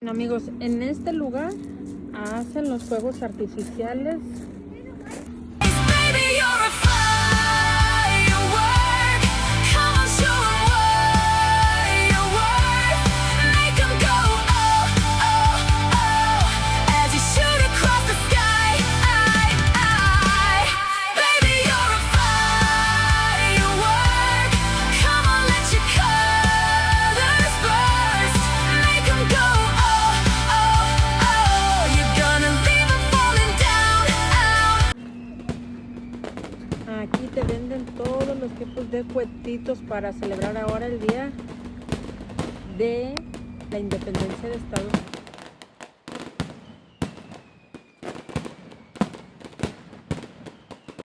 Bueno, amigos, en este lugar hacen los fuegos artificiales. Aquí te venden todos los tipos de cuetitos para celebrar ahora el día de la independencia de Estados Unidos.